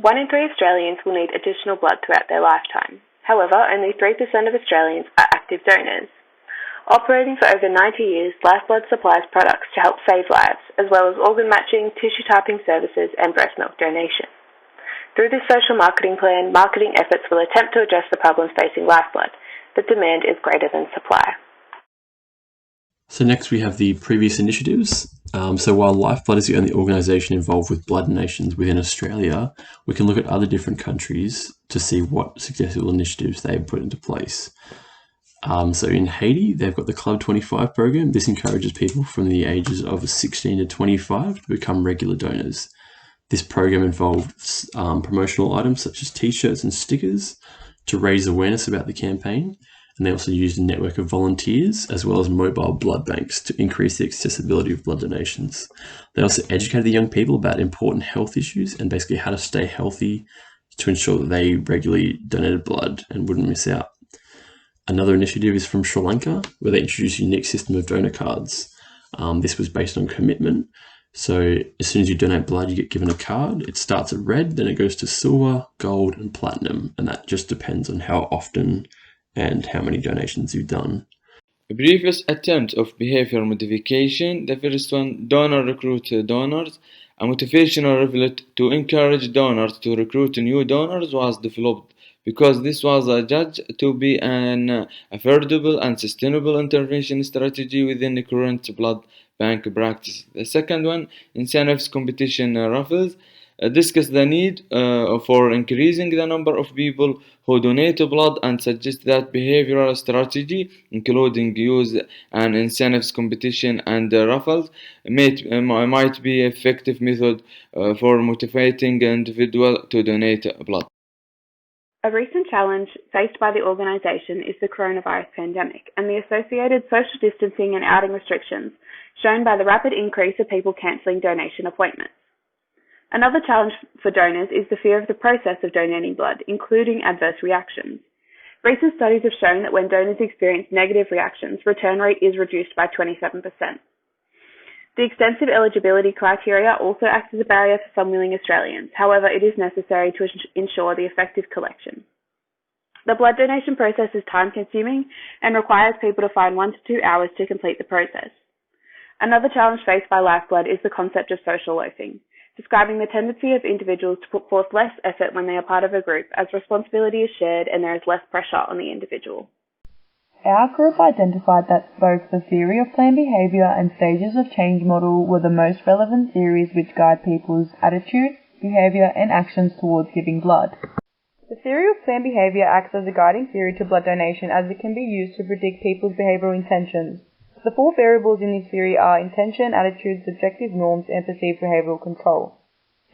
1 in 3 Australians will need additional blood throughout their lifetime. However, only 3% of Australians are active donors. Operating for over 90 years, Lifeblood supplies products to help save lives, as well as organ matching, tissue typing services, and breast milk donation. Through this social marketing plan, marketing efforts will attempt to address the problems facing Lifeblood, but demand is greater than supply. So next we have the previous initiatives. So while Lifeblood is the only organisation involved with blood donations within Australia, we can look at other different countries to see what successful initiatives they've put into place. So in Haiti, they've got the Club 25 program. This encourages people from the ages of 16 to 25 to become regular donors. This program involves promotional items such as t-shirts and stickers to raise awareness about the campaign. And they also used a network of volunteers as well as mobile blood banks to increase the accessibility of blood donations. They also educated the young people about important health issues and basically how to stay healthy to ensure that they regularly donated blood and wouldn't miss out. Another initiative is from Sri Lanka, where they introduced a unique system of donor cards. This was based on commitment. So as soon as you donate blood, you get given a card. It starts at red, then it goes to silver, gold, and platinum. And that just depends on how often and how many donations you've done. A previous attempt of behavior modification, the first one, donor recruit donors, a motivational revolt to encourage donors to recruit new donors was developed because this was judged to be an affordable and sustainable intervention strategy within the current blood bank practice. The second one, incentives competition raffles, discuss the need for increasing the number of people who donate blood and suggest that behavioral strategy, including use and incentives competition and raffles, might be effective method for motivating individuals to donate blood. A recent challenge faced by the organisation is the coronavirus pandemic and the associated social distancing and outing restrictions shown by the rapid increase of people cancelling donation appointments. Another challenge for donors is the fear of the process of donating blood, including adverse reactions. Recent studies have shown that when donors experience negative reactions, return rate is reduced by 27%. The extensive eligibility criteria also acts as a barrier for some willing Australians. However, it is necessary to ensure the effective collection. The blood donation process is time-consuming and requires people to find 1 to 2 hours to complete the process. Another challenge faced by Lifeblood is the concept of social loafing, describing the tendency of individuals to put forth less effort when they are part of a group, as responsibility is shared and there is less pressure on the individual. Our group identified that both the theory of planned behaviour and stages of change model were the most relevant theories which guide people's attitude, behaviour and actions towards giving blood. The theory of planned behaviour acts as a guiding theory to blood donation as it can be used to predict people's behavioural intentions. The 4 variables in this theory are intention, attitude, subjective norms and perceived behavioural control.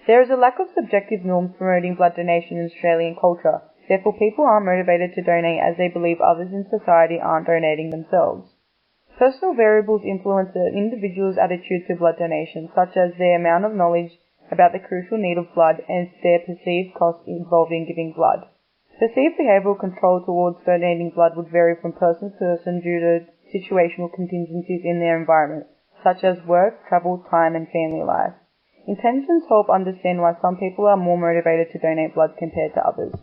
There is a lack of subjective norms promoting blood donation in Australian culture. Therefore, people aren't motivated to donate as they believe others in society aren't donating themselves. Personal variables influence an individual's attitude to blood donation, such as their amount of knowledge about the crucial need of blood and their perceived cost involved in giving blood. Perceived behavioural control towards donating blood would vary from person to person due to situational contingencies in their environment, such as work, travel, time, and family life. Intentions help understand why some people are more motivated to donate blood compared to others.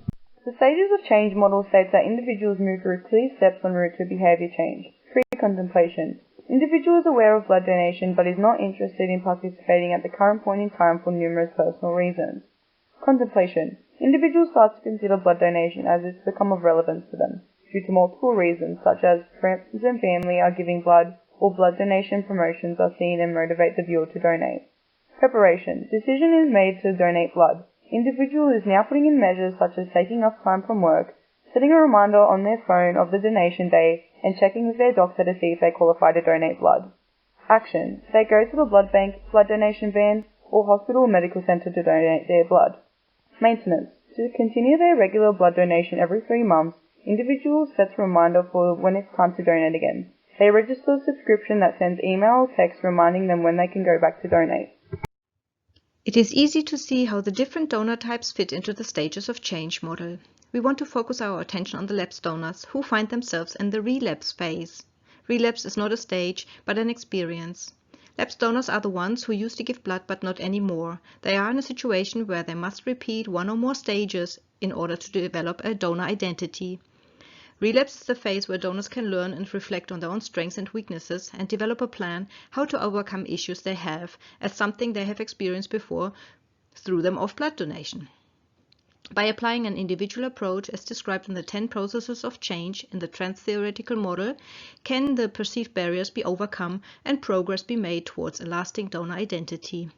The stages of change model states that individuals move through clear steps en route to behaviour change. Pre-contemplation. Individual is aware of blood donation but is not interested in participating at the current point in time for numerous personal reasons. Contemplation. Individuals start to consider blood donation as it's become of relevance to them, due to multiple reasons such as friends and family are giving blood or blood donation promotions are seen and motivate the viewer to donate. Preparation. Decision is made to donate blood. Individual is now putting in measures such as taking off time from work, setting a reminder on their phone of the donation day, and checking with their doctor to see if they qualify to donate blood. Action. They go to the blood bank, blood donation van, or hospital or medical centre to donate their blood. Maintenance. To continue their regular blood donation every 3 months, individuals set a reminder for when it's time to donate again. They register a subscription that sends email or text reminding them when they can go back to donate. It is easy to see how the different donor types fit into the stages of change model. We want to focus our attention on the lapsed donors who find themselves in the relapse phase. Relapse is not a stage, but an experience. Lapsed donors are the ones who used to give blood but not anymore. They are in a situation where they must repeat one or more stages in order to develop a donor identity. Relapse is the phase where donors can learn and reflect on their own strengths and weaknesses and develop a plan how to overcome issues they have as something they have experienced before through them of blood donation. By applying an individual approach as described in the 10 processes of change in the trans-theoretical model, can the perceived barriers be overcome and progress be made towards a lasting donor identity.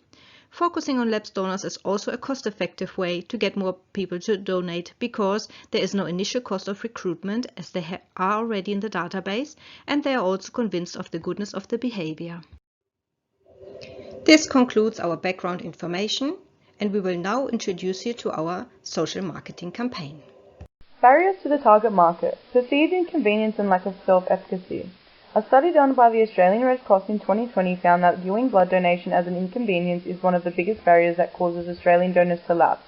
Focusing on lapsed donors is also a cost-effective way to get more people to donate because there is no initial cost of recruitment as they are already in the database and they are also convinced of the goodness of the behavior. This concludes our background information, and we will now introduce you to our social marketing campaign. Barriers to the target market, perceived inconvenience and lack of self-efficacy. A study done by the Australian Red Cross in 2020 found that viewing blood donation as an inconvenience is one of the biggest barriers that causes Australian donors to lapse.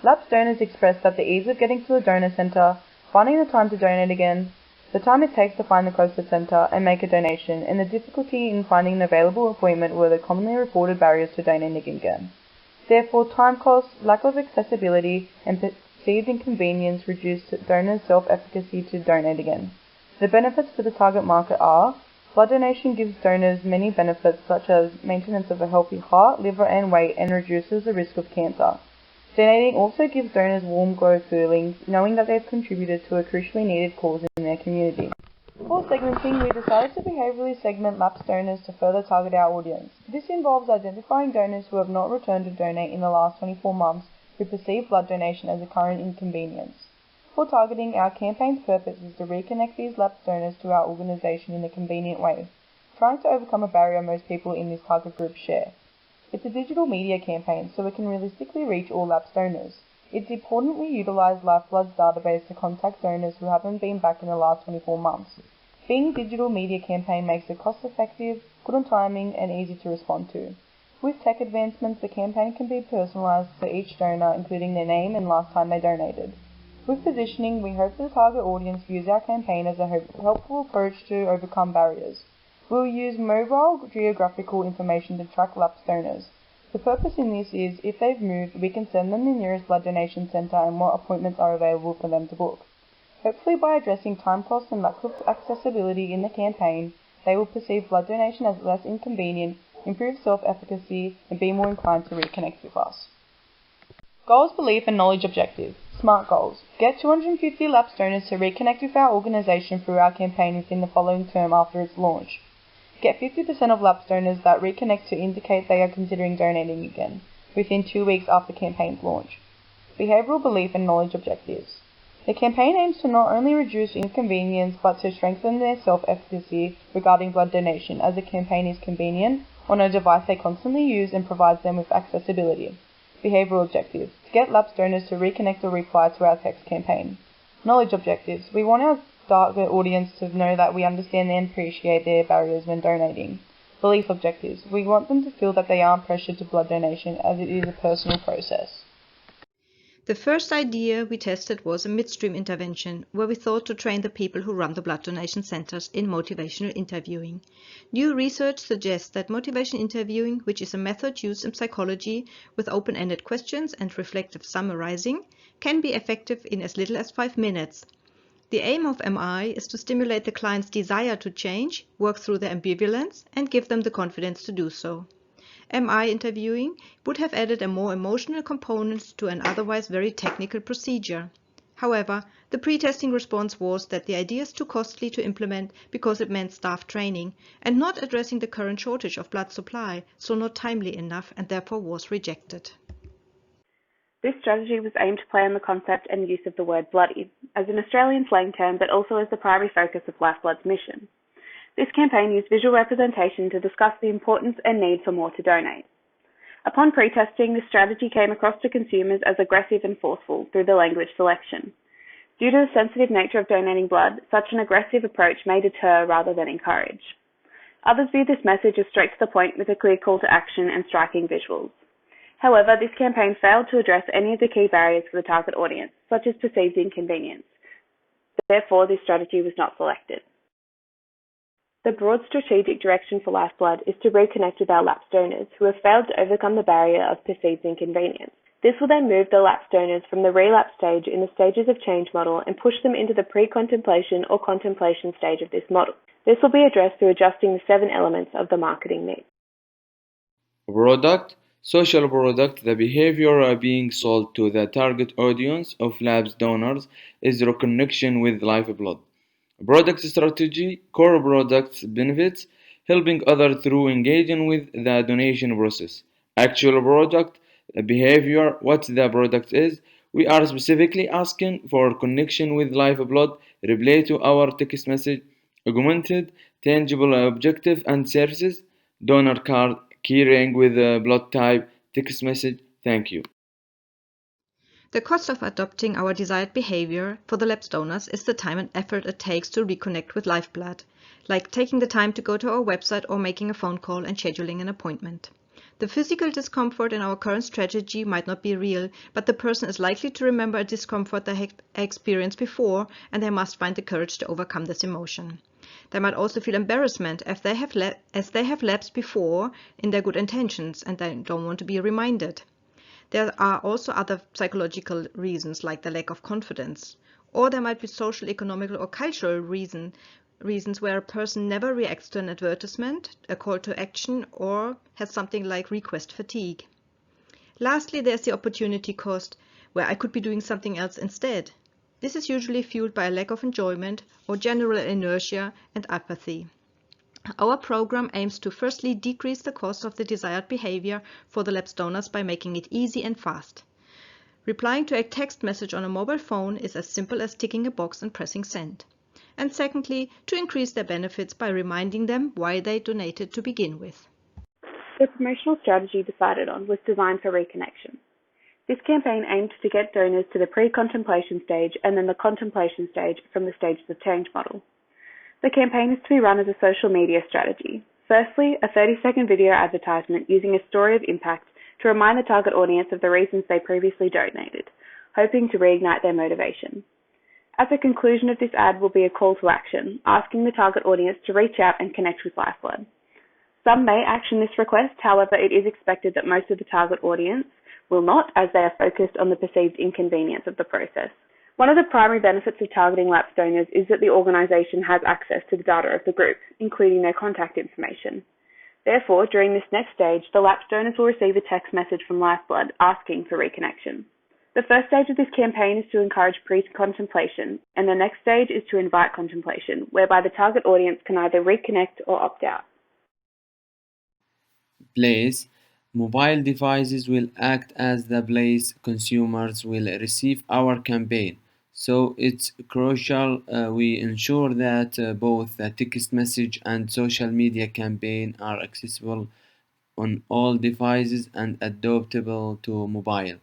Lapsed donors expressed that the ease of getting to a donor centre, finding the time to donate again, the time it takes to find the closest centre and make a donation, and the difficulty in finding an available appointment were the commonly reported barriers to donating again. Therefore, time costs, lack of accessibility, and perceived inconvenience reduced donors' self-efficacy to donate again. The benefits for the target market are: blood donation gives donors many benefits such as maintenance of a healthy heart, liver and weight and reduces the risk of cancer. Donating also gives donors warm glow feelings, knowing that they've contributed to a crucially needed cause in their community. For segmenting, we decided to behaviourally segment lapsed donors to further target our audience. This involves identifying donors who have not returned to donate in the last 24 months who perceive blood donation as a current inconvenience. For targeting, our campaign's purpose is to reconnect these lapsed donors to our organisation in a convenient way, trying to overcome a barrier most people in this target group share. It's a digital media campaign, so it can realistically reach all lapsed donors. It's important we utilise Lifeblood's database to contact donors who haven't been back in the last 24 months. Being a digital media campaign makes it cost-effective, good on timing, and easy to respond to. With tech advancements, the campaign can be personalised for each donor, including their name and last time they donated. With positioning, we hope the target audience views our campaign as a helpful approach to overcome barriers. We'll use mobile geographical information to track lapsed donors. The purpose in this is, if they've moved, we can send them the nearest blood donation centre and what appointments are available for them to book. Hopefully by addressing time costs and lack of accessibility in the campaign, they will perceive blood donation as less inconvenient, improve self-efficacy, and be more inclined to reconnect with us. Goals, belief and knowledge objective. SMART goals. Get 250 lapsed donors to reconnect with our organisation through our campaign within the following term after its launch. Get 50% of lapsed donors that reconnect to indicate they are considering donating again, within 2 weeks after campaign's launch. Behavioural belief and knowledge objectives. The campaign aims to not only reduce inconvenience but to strengthen their self-efficacy regarding blood donation, as the campaign is convenient, on a device they constantly use and provides them with accessibility. Behavioural objectives. To get lapsed donors to reconnect or reply to our text campaign. Knowledge objectives. We want our target audience to know that we understand and appreciate their barriers when donating. Belief objectives. We want them to feel that they aren't pressured to blood donation, as it is a personal process. The first idea we tested was a midstream intervention, where we thought to train the people who run the blood donation centers in motivational interviewing. New research suggests that motivation interviewing, which is a method used in psychology with open-ended questions and reflective summarizing, can be effective in as little as 5 minutes. The aim of MI is to stimulate the client's desire to change, work through their ambivalence, and give them the confidence to do so. MI interviewing would have added a more emotional component to an otherwise very technical procedure. However, the pre-testing response was that the idea is too costly to implement because it meant staff training and not addressing the current shortage of blood supply, so not timely enough, and therefore was rejected. This strategy was aimed to play on the concept and use of the word bloody, as an Australian slang term but also as the primary focus of Lifeblood's mission. This campaign used visual representation to discuss the importance and need for more to donate. Upon pre-testing, this strategy came across to consumers as aggressive and forceful through the language selection. Due to the sensitive nature of donating blood, such an aggressive approach may deter rather than encourage. Others view this message as straight to the point with a clear call to action and striking visuals. However, this campaign failed to address any of the key barriers for the target audience, such as perceived inconvenience. Therefore, this strategy was not selected. The broad strategic direction for Lifeblood is to reconnect with our lapsed donors who have failed to overcome the barrier of perceived inconvenience. This will then move the lapsed donors from the relapse stage in the stages of change model and push them into the pre-contemplation or contemplation stage of this model. This will be addressed through adjusting the 7 elements of the marketing mix. Product, social product, the behavior being sold to the target audience of labs donors is reconnection with lifeblood. Product strategy, core products benefits, helping others through engaging with the donation process. Actual product, behavior, what the product is. We are specifically asking for connection with lifeblood, reply to our text message, augmented, tangible objective and services, donor card, keyring with blood type, text message, thank you. The cost of adopting our desired behavior for the lapsed donors is the time and effort it takes to reconnect with lifeblood, like taking the time to go to our website or making a phone call and scheduling an appointment. The physical discomfort in our current strategy might not be real, but the person is likely to remember a discomfort they had experienced before, and they must find the courage to overcome this emotion. They might also feel embarrassment as they have lapsed before in their good intentions and they don't want to be reminded. There are also other psychological reasons like the lack of confidence, or there might be social, economical, or cultural reasons where a person never reacts to an advertisement, a call to action, or has something like request fatigue. Lastly, there's the opportunity cost, where I could be doing something else instead. This is usually fueled by a lack of enjoyment or general inertia and apathy. Our program aims to firstly decrease the cost of the desired behavior for the lapsed donors by making it easy and fast. Replying to a text message on a mobile phone is as simple as ticking a box and pressing send. And secondly, to increase their benefits by reminding them why they donated to begin with. The promotional strategy decided on was designed for reconnection. This campaign aimed to get donors to the pre-contemplation stage and then the contemplation stage from the stages of change model. The campaign is to be run as a social media strategy. Firstly, a 30-second video advertisement using a story of impact to remind the target audience of the reasons they previously donated, hoping to reignite their motivation. At the conclusion of this ad will be a call to action, asking the target audience to reach out and connect with Lifeblood. Some may action this request, however, it is expected that most of the target audience will not, as they are focused on the perceived inconvenience of the process. One of the primary benefits of targeting lapsed donors is that the organisation has access to the data of the group, including their contact information. Therefore, during this next stage, the lapsed donors will receive a text message from Lifeblood asking for reconnection. The first stage of this campaign is to encourage pre-contemplation, and the next stage is to invite contemplation, whereby the target audience can either reconnect or opt out. Place. Mobile devices will act as the place consumers will receive our campaign. So it's crucial we ensure that both the text message and social media campaign are accessible on all devices and adaptable to mobile.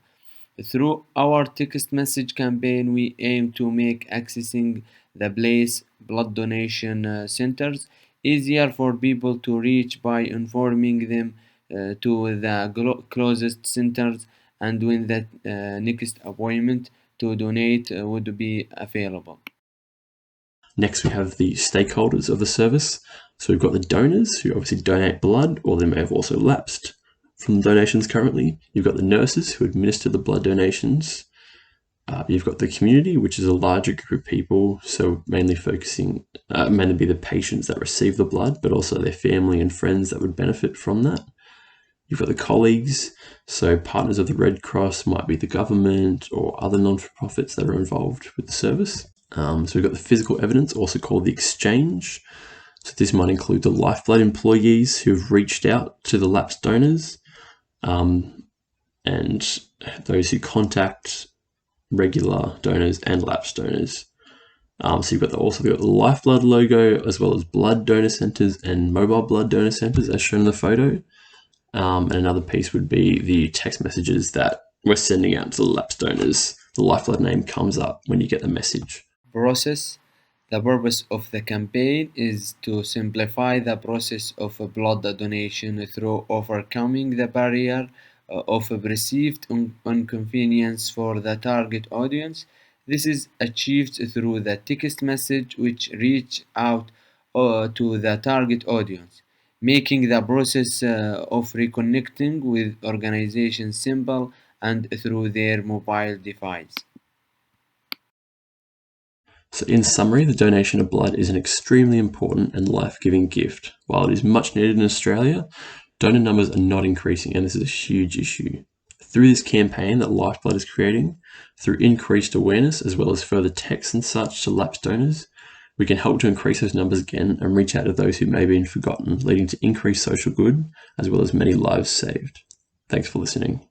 Through our text message campaign, we aim to make accessing the place blood donation centers easier for people to reach by informing them to the closest centers and when the next appointment to donate would be available. Next, we have the stakeholders of the service. So we've got the donors who obviously donate blood, or they may have also lapsed from donations currently. You've got the nurses who administer the blood donations. You've got the community, which is a larger group of people, so mainly be the patients that receive the blood, but also their family and friends that would benefit from that. You've got the colleagues, so partners of the Red Cross might be the government or other non-for-profits that are involved with the service. So we've got the physical evidence, also called the exchange. So this might include the Lifeblood employees who've reached out to the lapsed donors, and those who contact regular donors and lapsed donors. So you've got the Lifeblood logo, as well as blood donor centers and mobile blood donor centers, as shown in the photo. And another piece would be the text messages that we're sending out to the lapsed donors. The Lifeblood name comes up when you get the message. Process. The purpose of the campaign is to simplify the process of blood donation through overcoming the barrier of perceived inconvenience for the target audience. This is achieved through the text message which reach out to the target audience, making the process of reconnecting with organizations simple and through their mobile device. So in summary, the donation of blood is an extremely important and life-giving gift. While it is much needed in Australia, donor numbers are not increasing, and this is a huge issue. Through this campaign that Lifeblood is creating, through increased awareness as well as further texts and such to lapsed donors, we can help to increase those numbers again and reach out to those who may have been forgotten, leading to increased social good as well as many lives saved. Thanks for listening.